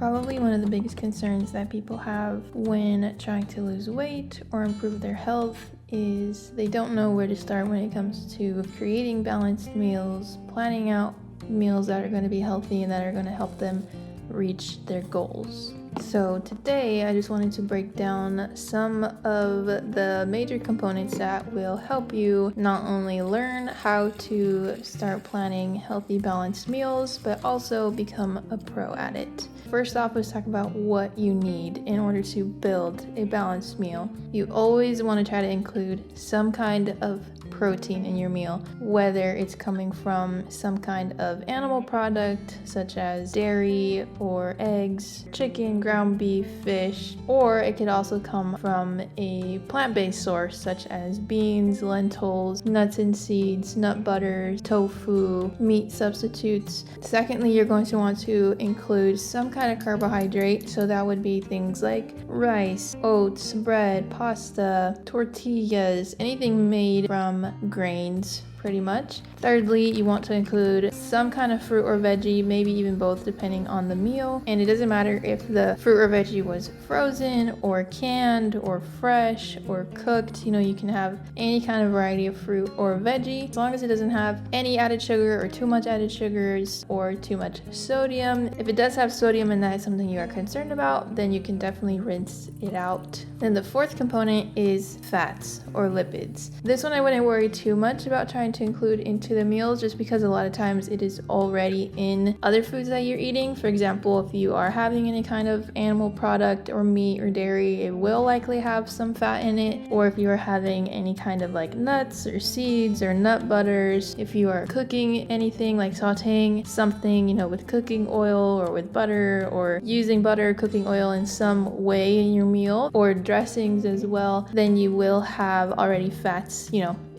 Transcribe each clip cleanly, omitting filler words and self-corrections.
Probably one of the biggest concerns that people have when trying to lose weight or improve their health is they don't know where to start when it comes to creating balanced meals, planning out meals that are going to be healthy and that are going to help them reach their goals. So today I just wanted to break down some of the major components that will help you not only learn how to start planning healthy, balanced meals, but also become a pro at it. First off, let's talk about what you need in order to build a balanced meal. You always want to try to include some kind of protein in your meal, whether it's coming from some kind of animal product such as dairy or eggs, chicken, ground beef, fish, or it could also come from a plant-based source such as beans, lentils, nuts and seeds, nut butters, tofu, meat substitutes. Secondly, you're going to want to include some kind of carbohydrate, so that would be things like rice, oats, bread, pasta, tortillas, anything made from grains pretty much. Thirdly, you want to include some kind of fruit or veggie, maybe even both depending on the meal. And it doesn't matter if the fruit or veggie was frozen or canned or fresh or cooked. You can have any kind of variety of fruit or veggie as long as it doesn't have any added sugar or too much added sugars or too much sodium. If it does have sodium and that is something you are concerned about, then you can definitely rinse it out. Then the fourth component is fats or lipids. This one I wouldn't worry too much about trying to include into the meals, just because a lot of times it is already in other foods that you're eating. For example, if you are having any kind of animal product or meat or dairy, it will likely have some fat in it. Or if you are having any kind of like nuts or seeds or nut butters, if you are cooking anything like sauteing something, with cooking oil or with butter, or using butter, cooking oil in some way in your meal, or dressings as well, then you will have already fats,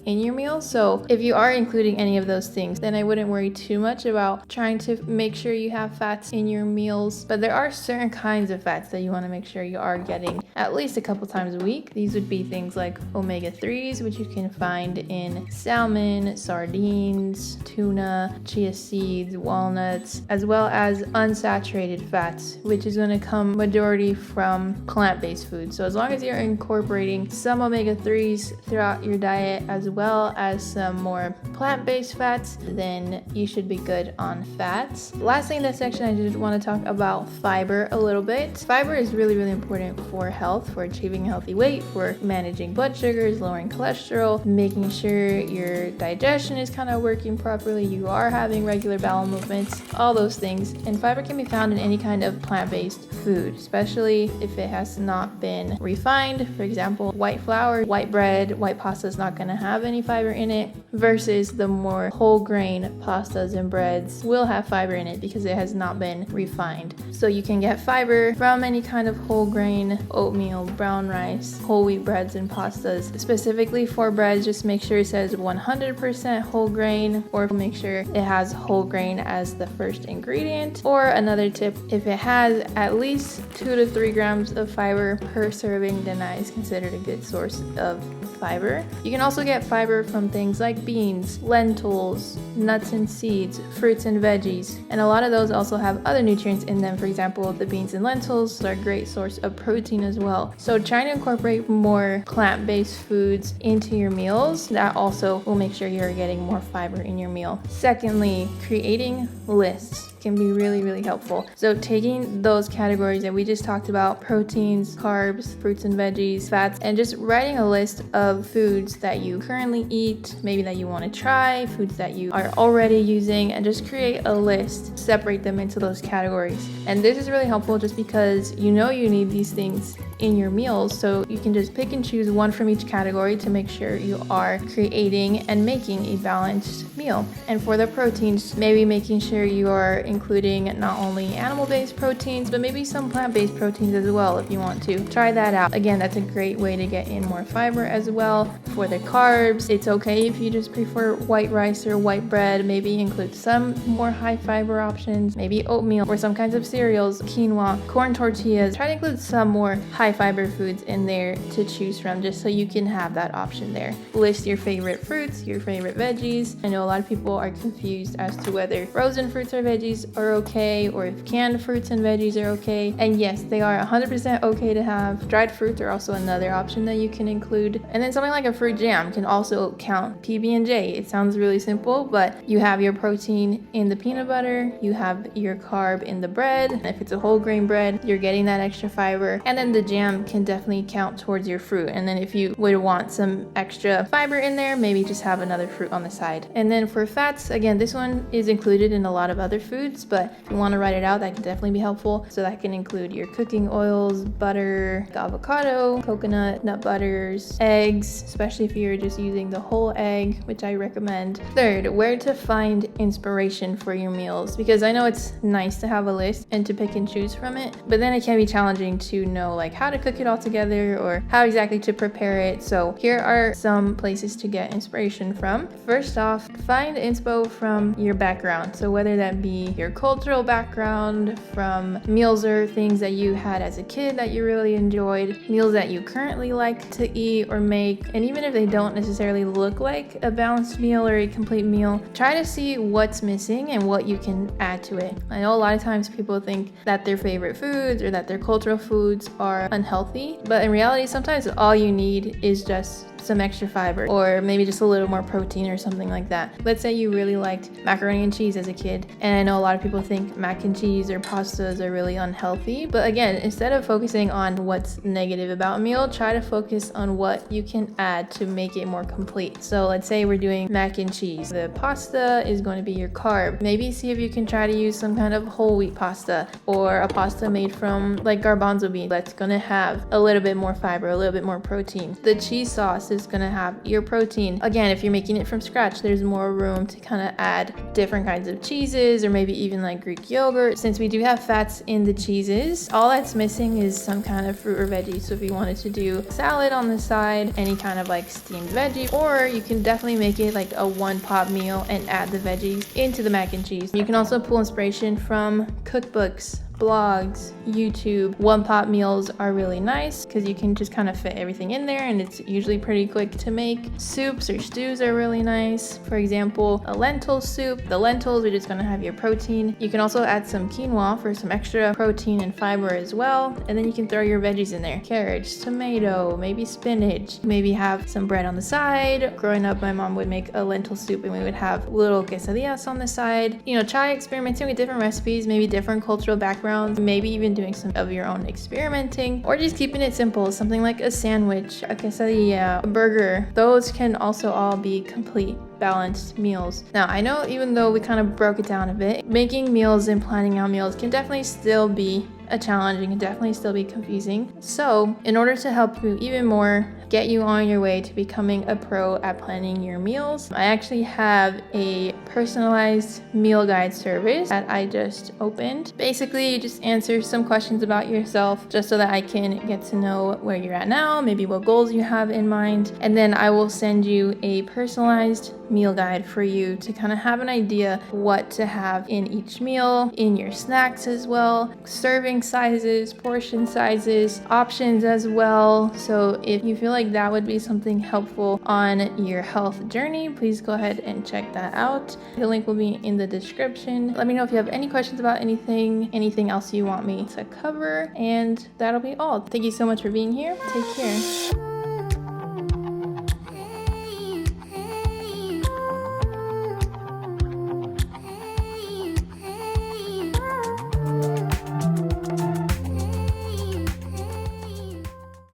in your meal. So if you are including any of those things, then I wouldn't worry too much about trying to make sure you have fats in your meals. But there are certain kinds of fats that you want to make sure you are getting at least a couple times a week. These would be things like omega-3s, which you can find in salmon, sardines, tuna, chia seeds, walnuts, as well as unsaturated fats, which is going to come majority from plant-based foods. So as long as you're incorporating some omega-3s throughout your diet, as well as some more plant-based fats, then you should be good on fats. Lastly in this section, I just want to talk about fiber a little bit. Fiber is really, really important for health, for achieving healthy weight, for managing blood sugars, lowering cholesterol, making sure your digestion is kind of working properly, you are having regular bowel movements, all those things. And fiber can be found in any kind of plant-based food, especially if it has not been refined. For example, white flour, white bread, white pasta is not going to have any fiber in it, versus the more whole grain pastas and breads will have fiber in it because it has not been refined. So you can get fiber from any kind of whole grain, oatmeal, brown rice, whole wheat breads and pastas. Specifically for breads, just make sure it says 100% whole grain, or make sure it has whole grain as the first ingredient. Or another tip, if it has at least 2 to 3 grams of fiber per serving, then that is considered a good source of fiber. You can also get fiber from things like beans, lentils, nuts and seeds, fruits and veggies, and a lot of those also have other nutrients in them. For example, the beans and lentils are a great source of protein as well. So trying to incorporate more plant-based foods into your meals, that also will make sure you're getting more fiber in your meal. Secondly, creating lists can be really, really helpful. So taking those categories that we just talked about, proteins, carbs, fruits and veggies, fats, and just writing a list of foods that you currently eat, maybe that you want to try, foods that you are already using, and just create a list, separate them into those categories. And this is really helpful just because you need these things in your meals, so you can just pick and choose one from each category to make sure you are creating and making a balanced meal. And for the proteins, maybe making sure you are including not only animal-based proteins, but maybe some plant-based proteins as well if you want to. Try that out. Again, that's a great way to get in more fiber as well. For the carbs, it's okay if you just prefer white rice or white bread. Maybe include some more high fiber options, maybe oatmeal or some kinds of cereals, quinoa, corn tortillas. Try to include some more high high fiber foods in there to choose from, just so you can have that option there. List your favorite fruits, your favorite veggies. I know a lot of people are confused as to whether frozen fruits or veggies are okay, or if canned fruits and veggies are okay. And yes, they are 100% okay to have. Dried fruits are also another option that you can include. And then something like a fruit jam can also count. PB&J, it sounds really simple, but you have your protein in the peanut butter, you have your carb in the bread, and if it's a whole grain bread, you're getting that extra fiber. And then the jam can definitely count towards your fruit. And then if you would want some extra fiber in there, maybe just have another fruit on the side. And then for fats, again, this one is included in a lot of other foods, but if you want to write it out, that can definitely be helpful. So that can include your cooking oils, butter, avocado, coconut, nut butters, eggs, especially if you're just using the whole egg, which I recommend. Third, where to find inspiration for your meals, because I know it's nice to have a list and to pick and choose from it, but then it can be challenging to know like how to cook it all together or how exactly to prepare it. So here are some places to get inspiration from. First off, find inspo from your background. So whether that be your cultural background, from meals or things that you had as a kid that you really enjoyed, meals that you currently like to eat or make, and even if they don't necessarily look like a balanced meal or a complete meal, try to see what's missing and what you can add to it. I know a lot of times people think that their favorite foods or that their cultural foods are unhealthy, but in reality, sometimes all you need is just some extra fiber, or maybe just a little more protein or something like that. Let's say you really liked macaroni and cheese as a kid, and I know a lot of people think mac and cheese or pastas are really unhealthy, but again, instead of focusing on what's negative about a meal, try to focus on what you can add to make it more complete. So let's say we're doing mac and cheese. The pasta is going to be your carb. Maybe see if you can try to use some kind of whole wheat pasta, or a pasta made from like garbanzo beans that's going to have a little bit more fiber, a little bit more protein. The cheese sauce is going to have your protein. Again, if you're making it from scratch, there's more room to kind of add different kinds of cheeses, or maybe even like Greek yogurt. Since we do have fats in the cheeses, all that's missing is some kind of fruit or veggie. So if you wanted to do salad on the side, any kind of like steamed veggie, or you can definitely make it like a one pot meal and add the veggies into the mac and cheese. You can also pull inspiration from cookbooks, blogs, YouTube. One pot meals are really nice because you can just kind of fit everything in there, and it's usually pretty quick to make. Soups or stews are really nice. For example, a lentil soup. The lentils are just going to have your protein. You can also add some quinoa for some extra protein and fiber as well, and then you can throw your veggies in there. Carrots, tomato, maybe spinach. Maybe have some bread on the side. Growing up, my mom would make a lentil soup and we would have little quesadillas on the side. You know, try experimenting with different recipes, maybe different cultural backgrounds, maybe even doing some of your own experimenting, or just keeping it simple, something like a sandwich, a quesadilla, a burger. Those can also all be complete balanced meals. Now, I know even though we kind of broke it down a bit, making meals and planning out meals can definitely still be a challenge and can definitely still be confusing. So in order to help you even more, get you on your way to becoming a pro at planning your meals, I actually have a personalized meal guide service that I just opened. Basically, you just answer some questions about yourself just so that I can get to know where you're at now, maybe what goals you have in mind, and then I will send you a personalized meal guide for you to kind of have an idea what to have in each meal, in your snacks as well, serving sizes, portion sizes, options as well. So if you feel like that would be something helpful on your health journey, please go ahead and check that out. The link will be in the description. Let me know if you have any questions about anything else you want me to cover, and that'll be all. Thank you so much for being here. Take care.